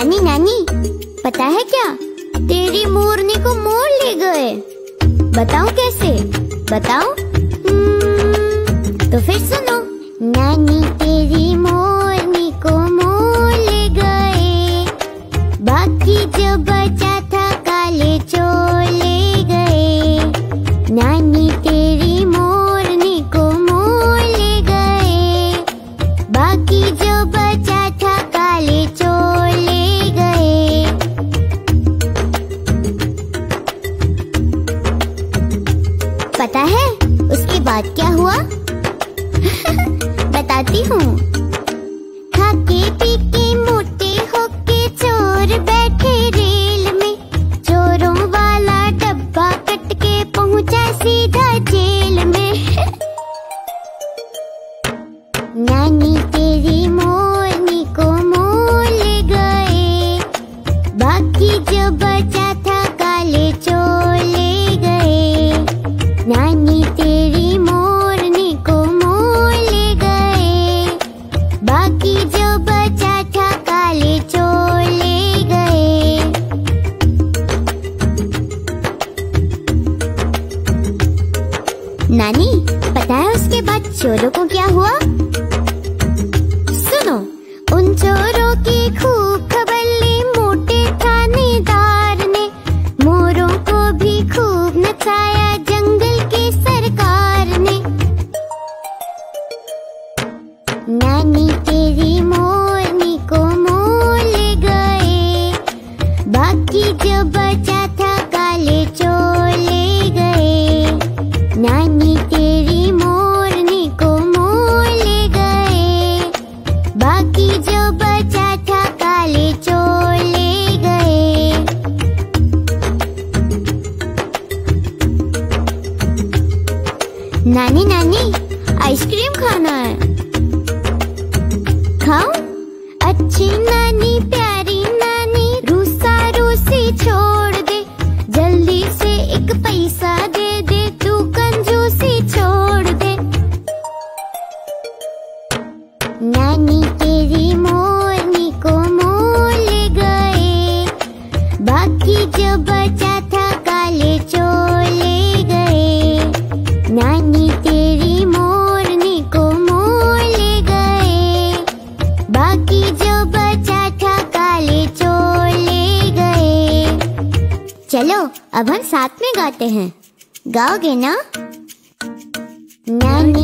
नानी नानी, पता है क्या, तेरी मोरनी को मोर ले गए। बताऊं कैसे? बताऊं? तो फिर सुनो। नानी तेरी मोरनी को मोर ले गए, बाकी जो बचा था काले चोर ले गए। नानी तेरी मोरनी को मोर ले गए, बाकी जो बचा था काले चोर ले गए। पता है उसके बाद क्या हुआ? बताती हूँ। खाके पी के मोटे होके चोर बैठे रेल में, चोरों वाला डब्बा कट के पहुँचा सीधा जेल में। नानी तेरी मोरनी को मोर ले गए, बाकी जो बचा था काले चोर ले गए। नानी तेरी मोरनी को मोर ले गए, बाकी जो बचा था काले चोर ले गए। नानी, पता है उसके बाद चोरों को क्या हुआ? सुनो। उन चोरों की खूब खबर ली मोटे थानेदार ने, मोरों को भी खूब नचाया जंगल के सरकार ने। नानी तेरी मोरनी को मोर ले गए, बाकी जो बचा था काले चोर ले गए। नानी तेरी मोरनी को मोर ले गए, बाकी जो बचा था काले चोर ले गए। नानी नानी, आइसक्रीम खाना है। खाओ? अच्छी नानी प्यारी नानी, रूसा रूसी छोड़ दे, जल्दी से एक पैसा दे दे, तू कंजूसी छोड़ दे। नानी तेरी मोरनी को मोर ले गए, बाकी जो बचा था काले चोर ले गए। नानी तेरी मोरनी को मोर ले गए, बाकी जो बचा था काले चोर ले गए। चलो अब हम साथ में गाते हैं, गाओगे ना? नानी